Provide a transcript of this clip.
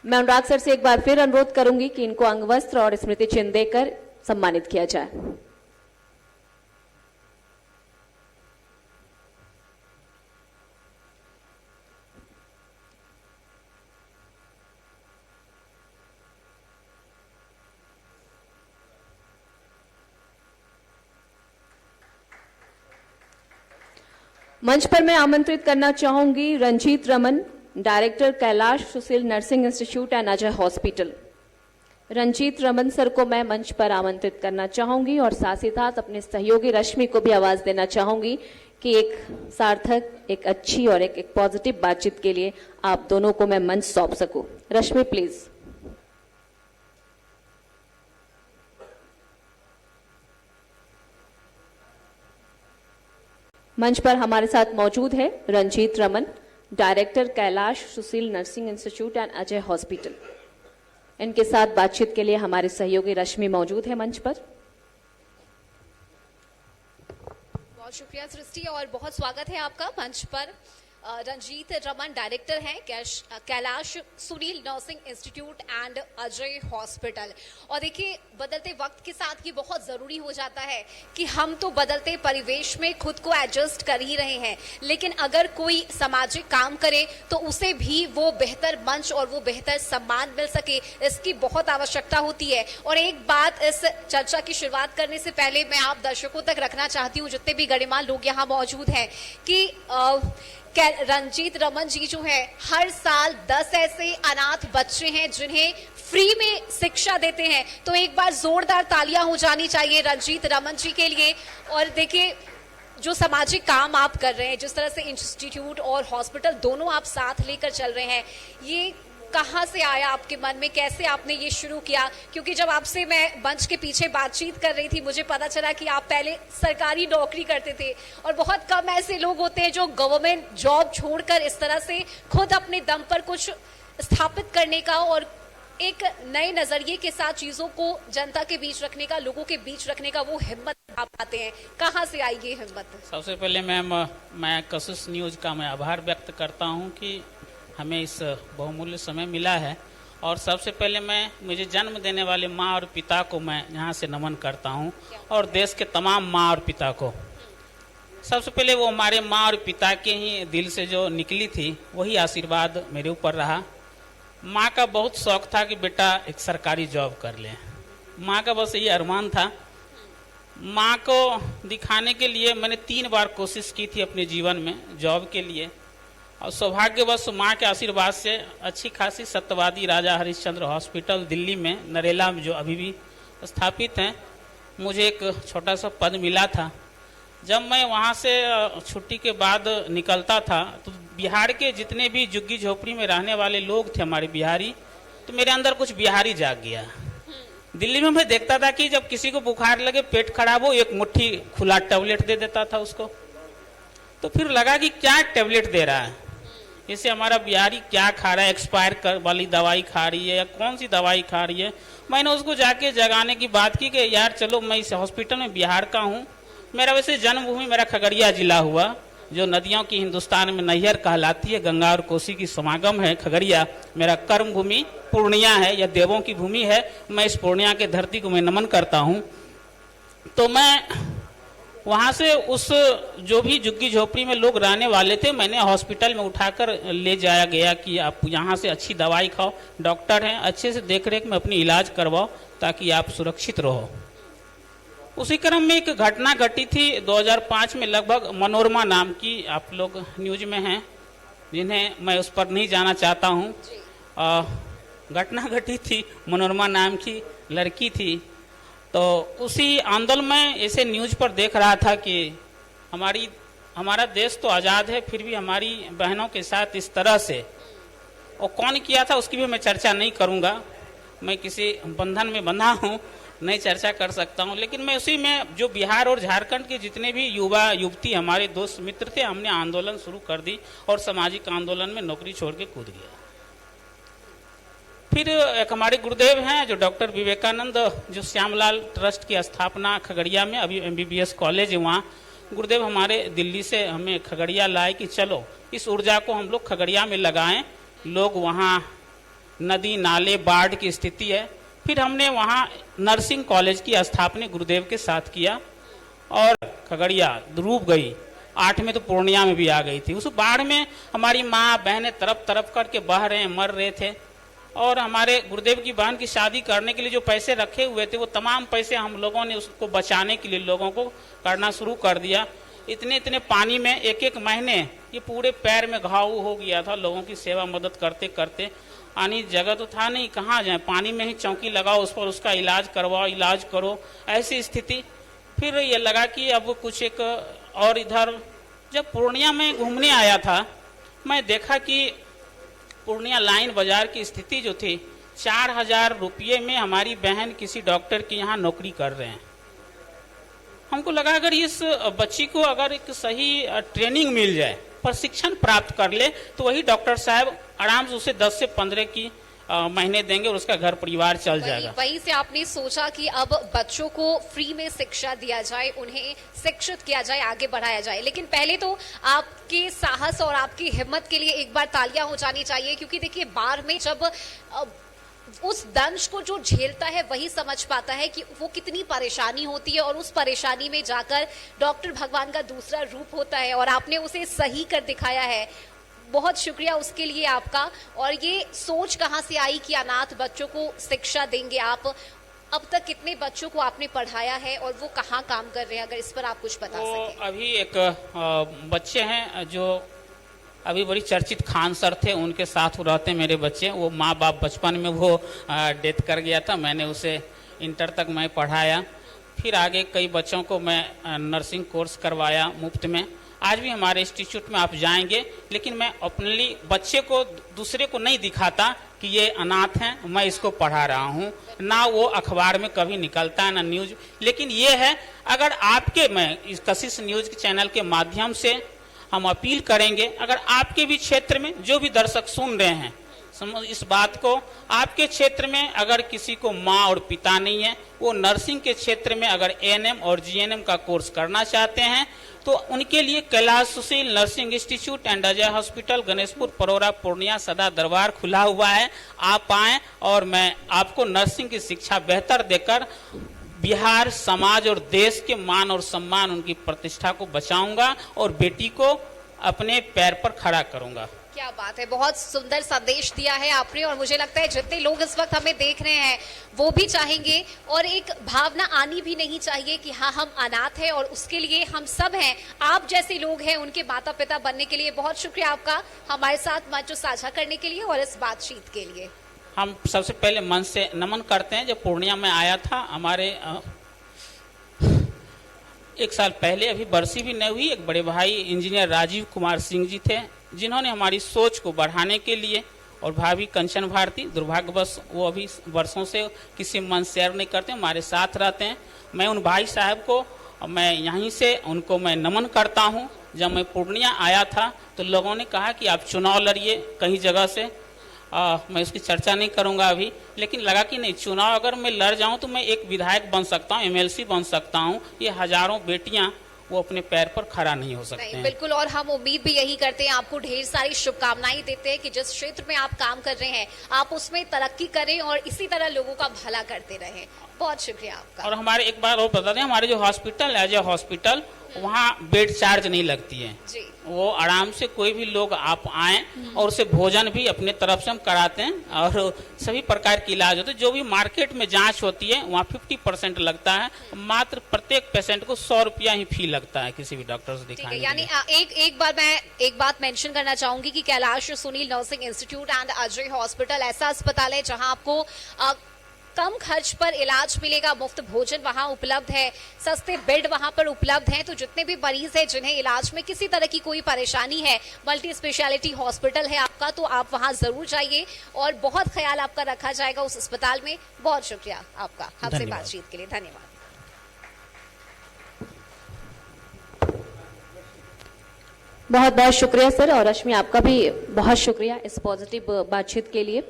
मैं अनुराग सर से एक बार फिर अनुरोध करूंगी कि इनको अंगवस्त्र और स्मृति चिन्ह देकर सम्मानित किया जाए। मंच पर मैं आमंत्रित करना चाहूंगी Ranjit Raman, director Kailash Sushil nursing institute and Ajay hospital. Ranjit Raman sir को मैं मंच पर आमंत्रित करना चाहूंगी और साथ ही साथ अपने सहयोगी रश्मि को भी आवाज देना चाहूंगी कि एक सार्थक, एक अच्छी और एक पॉजिटिव बातचीत के लिए आप दोनों को मैं मंच सौंप सकूं। रश्मि प्लीज। मंच पर हमारे साथ मौजूद है Ranjit Raman, director Kailash Sushil nursing institute and Ajay hospital. इनके साथ बातचीत के लिए हमारे सहयोगी रश्मि मौजूद है मंच पर। बहुत शुक्रिया सृष्टि और बहुत स्वागत है आपका मंच पर। रंजीत रमन डायरेक्टर हैं Kailash Sunil nursing institute and Ajay hospital. और देखिए, बदलते वक्त के साथ ये बहुत ज़रूरी हो जाता है कि हम तो बदलते परिवेश में खुद को एडजस्ट कर ही रहे हैं, लेकिन अगर कोई सामाजिक काम करे तो उसे भी वो बेहतर मंच और वो बेहतर सम्मान मिल सके, इसकी बहुत आवश्यकता होती है। और एक बात इस चर्चा की शुरुआत करने से पहले मैं आप दर्शकों तक रखना चाहती हूँ, जितने भी गणमान्य लोग यहाँ मौजूद हैं, कि रंजीत रमन जी जो है हर साल 10 ऐसे अनाथ बच्चे हैं जिन्हें फ्री में शिक्षा देते हैं। तो एक बार जोरदार तालियां हो जानी चाहिए रंजीत रमन जी के लिए। और देखिए, जो सामाजिक काम आप कर रहे हैं, जिस तरह से इंस्टीट्यूट और हॉस्पिटल दोनों आप साथ लेकर चल रहे हैं, ये कहाँ से आया आपके मन में, कैसे आपने ये शुरू किया? क्योंकि जब आपसे मैं मंच के पीछे बातचीत कर रही थी, मुझे पता चला कि आप पहले सरकारी नौकरी करते थे और बहुत कम ऐसे लोग होते हैं जो गवर्नमेंट जॉब छोड़कर इस तरह से खुद अपने दम पर कुछ स्थापित करने का और एक नए नजरिए के साथ चीजों को जनता के बीच रखने का, लोगों के बीच रखने का वो हिम्मत आप पाते हैं। कहाँ से आई ये हिम्मत? सबसे पहले मैम, मैं कशिश न्यूज का मैं आभार व्यक्त करता हूँ कि हमें इस बहुमूल्य समय मिला है। और सबसे पहले मैं मुझे जन्म देने वाले माँ और पिता को मैं यहाँ से नमन करता हूँ, और देश के तमाम माँ और पिता को। सबसे पहले वो हमारे माँ और पिता के ही दिल से जो निकली थी वही आशीर्वाद मेरे ऊपर रहा। माँ का बहुत शौक था कि बेटा एक सरकारी जॉब कर ले। माँ का बस यही अरमान था। माँ को दिखाने के लिए मैंने 3 बार कोशिश की थी अपने जीवन में जॉब के लिए, और सौभाग्यवश माँ के आशीर्वाद से अच्छी खासी सत्यवादी राजा हरिश्चंद्र हॉस्पिटल दिल्ली में, नरेला में, जो अभी भी स्थापित हैं, मुझे एक छोटा सा पद मिला था। जब मैं वहाँ से छुट्टी के बाद निकलता था तो बिहार के जितने भी झुग्गी झोपड़ी में रहने वाले लोग थे हमारे बिहारी, तो मेरे अंदर कुछ बिहारी जाग गया। दिल्ली में मैं देखता था कि जब किसी को बुखार लगे, पेट खराब हो, एक मुट्ठी खुला टैबलेट दे देता था उसको। तो फिर लगा कि क्या टैबलेट दे रहा है, इससे हमारा बिहारी क्या खा रहा है, एक्सपायर वाली दवाई खा रही है या कौन सी दवाई खा रही है। मैंने उसको जाके जगाने की बात की कि यार चलो, मैं इस हॉस्पिटल में बिहार का हूँ। मेरा वैसे जन्मभूमि मेरा खगड़िया जिला हुआ, जो नदियों की हिंदुस्तान में नैहर कहलाती है, गंगा और कोसी की समागम है खगड़िया। मेरा कर्म भूमि पूर्णिया है, या देवों की भूमि है। मैं इस पूर्णिया के धरती को मैं नमन करता हूँ। तो मैं वहाँ से उस जो भी झुग्गी झोपड़ी में लोग रहने वाले थे, मैंने हॉस्पिटल में उठाकर ले जाया गया कि आप यहाँ से अच्छी दवाई खाओ, डॉक्टर हैं, अच्छे से देख रेख में अपनी इलाज करवाओ ताकि आप सुरक्षित रहो। उसी क्रम में एक घटना घटी थी 2005 में लगभग। मनोरमा नाम की, आप लोग न्यूज में हैं, जिन्हें मैं उस पर नहीं जाना चाहता हूँ, घटना घटी थी। मनोरमा नाम की लड़की थी। तो उसी आंदोलन में ऐसे न्यूज पर देख रहा था कि हमारा देश तो आज़ाद है, फिर भी हमारी बहनों के साथ इस तरह से, और कौन किया था उसकी भी मैं चर्चा नहीं करूंगा। मैं किसी बंधन में बंधा हूँ, नहीं चर्चा कर सकता हूँ। लेकिन मैं उसी में जो बिहार और झारखंड के जितने भी युवा युवती हमारे दोस्त मित्र थे, हमने आंदोलन शुरू कर दी और सामाजिक आंदोलन में नौकरी छोड़ के कूद गया। फिर एक हमारे गुरुदेव हैं जो डॉक्टर विवेकानंद, जो श्यामलाल ट्रस्ट की स्थापना खगड़िया में, अभी MBBS कॉलेज है वहाँ, गुरुदेव हमारे दिल्ली से हमें खगड़िया लाए कि चलो इस ऊर्जा को हम लोग खगड़िया में लगाएं। लोग वहाँ नदी नाले बाढ़ की स्थिति है। फिर हमने वहाँ नर्सिंग कॉलेज की स्थापना गुरुदेव के साथ किया और खगड़िया डूब गई। 8 में तो पूर्णिया में भी आ गई थी। उस बाढ़ में हमारी माँ बहनें तरफ तरफ करके बह रहे मर रहे थे और हमारे गुरुदेव की बहन की शादी करने के लिए जो पैसे रखे हुए थे वो तमाम पैसे हम लोगों ने उसको बचाने के लिए लोगों को करना शुरू कर दिया। इतने इतने पानी में एक महीने ये पूरे पैर में घाव हो गया था। लोगों की सेवा मदद करते करते आनी जगह तो था नहीं, कहाँ जाए, पानी में ही चौकी लगाओ, उस पर उसका इलाज करवाओ, इलाज करो, ऐसी स्थिति। फिर ये लगा कि अब कुछ एक और इधर जब पूर्णिया में घूमने आया था मैं देखा कि पूर्णिया लाइन बाजार की स्थिति जो थी 4,000 रुपये में हमारी बहन किसी डॉक्टर के यहाँ नौकरी कर रहे हैं। हमको लगा अगर इस बच्ची को अगर एक सही ट्रेनिंग मिल जाए, प्रशिक्षण प्राप्त कर ले तो वही डॉक्टर साहब आराम से उसे 10 से 15 की महीने देंगे और उसका घर परिवार चल जाएगा। वहीं से आपने सोचा कि अब बच्चों को फ्री में शिक्षा दिया जाए, उन्हें शिक्षित किया जाए, आगे बढ़ाया जाए। लेकिन पहले तो आपके साहस और आपकी हिम्मत के लिए एक बार तालियां हो जानी चाहिए, क्योंकि देखिए बाढ़ में जब उस दंश को जो झेलता है वही समझ पाता है कि वो कितनी परेशानी होती है और उस परेशानी में जाकर डॉक्टर भगवान का दूसरा रूप होता है और आपने उसे सही कर दिखाया है। बहुत शुक्रिया उसके लिए आपका। और ये सोच कहाँ से आई कि अनाथ बच्चों को शिक्षा देंगे आप? अब तक कितने बच्चों को आपने पढ़ाया है और वो कहाँ काम कर रहे हैं, अगर इस पर आप कुछ बता सकें। अभी एक बच्चे हैं जो अभी बड़ी चर्चित खान सर थे, उनके साथ रहते मेरे बच्चे। वो माँ बाप बचपन में वो डेथ कर गया था, मैंने उसे इंटर तक मैं पढ़ाया। फिर आगे कई बच्चों को मैं नर्सिंग कोर्स करवाया मुफ्त में। आज भी हमारे इंस्टीट्यूट में आप जाएंगे, लेकिन मैं अपने लिए बच्चे को दूसरे को नहीं दिखाता कि ये अनाथ हैं, मैं इसको पढ़ा रहा हूँ। ना वो अखबार में कभी निकलता है ना न्यूज। लेकिन ये है अगर आपके मैं इस कशिश न्यूज के चैनल के माध्यम से हम अपील करेंगे, अगर आपके भी क्षेत्र में जो भी दर्शक सुन रहे हैं इस बात को, आपके क्षेत्र में अगर किसी को माँ और पिता नहीं है, वो नर्सिंग के क्षेत्र में अगर एएनएम और जीएनएम का कोर्स करना चाहते हैं तो उनके लिए Kailash Sushil nursing institute and Ajay hospital Ganeshpur Parora Purnia सदा दरबार खुला हुआ है। आप आएं और मैं आपको नर्सिंग की शिक्षा बेहतर देकर बिहार समाज और देश के मान और सम्मान, उनकी प्रतिष्ठा को बचाऊंगा और बेटी को अपने पैर पर खड़ा करूंगा। क्या बात है, बहुत सुंदर संदेश दिया है आपने। और मुझे लगता है जितने लोग इस वक्त हमें देख रहे हैं वो भी चाहेंगे और एक भावना आनी भी नहीं चाहिए कि हाँ हम अनाथ हैं और उसके लिए हम सब हैं, आप जैसे लोग हैं उनके माता पिता बनने के लिए। बहुत शुक्रिया आपका हमारे साथ मंच साझा करने के लिए और इस बातचीत के लिए। हम सबसे पहले मन से नमन करते हैं। जब पूर्णिया में आया था हमारे 1 साल पहले, अभी बरसी भी नहीं हुई, एक बड़े भाई इंजीनियर राजीव कुमार सिंह जी थे जिन्होंने हमारी सोच को बढ़ाने के लिए, और भाभी कंचन भारती, दुर्भाग्यवश वो अभी वर्षों से किसी मन शेयर नहीं करते, हमारे साथ रहते हैं। मैं उन भाई साहब को मैं यहीं से उनको मैं नमन करता हूँ। जब मैं पूर्णिया आया था तो लोगों ने कहा कि आप चुनाव लड़िए कहीं जगह से। मैं उसकी चर्चा नहीं करूंगा अभी, लेकिन लगा कि नहीं, चुनाव अगर मैं लड़ जाऊं तो मैं एक विधायक बन सकता हूं, एमएलसी बन सकता हूं। ये हजारों बेटियां वो अपने पैर पर खड़ा नहीं हो सकते हैं। बिल्कुल, और हम उम्मीद भी यही करते हैं, आपको ढेर सारी शुभकामनाएं देते हैं कि जिस क्षेत्र में आप काम कर रहे हैं आप उसमें तरक्की करें और इसी तरह लोगों का भला करते रहें। बहुत शुक्रिया आपका। और हमारे एक बार और बता दें, हमारे जो हॉस्पिटल है अजय हॉस्पिटल, वहाँ बेड चार्ज नहीं लगती है जी। वो आराम से कोई भी लोग आप आए और उसे भोजन भी अपने तरफ से हम कराते हैं और सभी प्रकार की इलाज होते हैं। जो भी मार्केट में जांच होती है वहाँ 50% लगता है, मात्र प्रत्येक पेशेंट को 100 रुपया ही फी लगता है किसी भी डॉक्टर से दिखाने के लिए। यानी एक बार मैं एक बात मेंशन करना चाहूंगी कि Kailash Sunil nursing institute and Ajay hospital ऐसा अस्पताल है जहां आपको कम खर्च पर इलाज मिलेगा, मुफ्त भोजन वहां उपलब्ध है, सस्ते बेड वहां पर उपलब्ध हैं। तो जितने भी मरीज हैं जिन्हें इलाज में किसी तरह की कोई परेशानी है, मल्टी स्पेशलिटी हॉस्पिटल है आपका, तो आप वहां जरूर जाइए और बहुत ख्याल आपका रखा जाएगा उस अस्पताल में। बहुत शुक्रिया आपका हमसे बातचीत के लिए, धन्यवाद। बहुत बहुत शुक्रिया सर, और रश्मि आपका भी बहुत शुक्रिया इस पॉजिटिव बातचीत के लिए।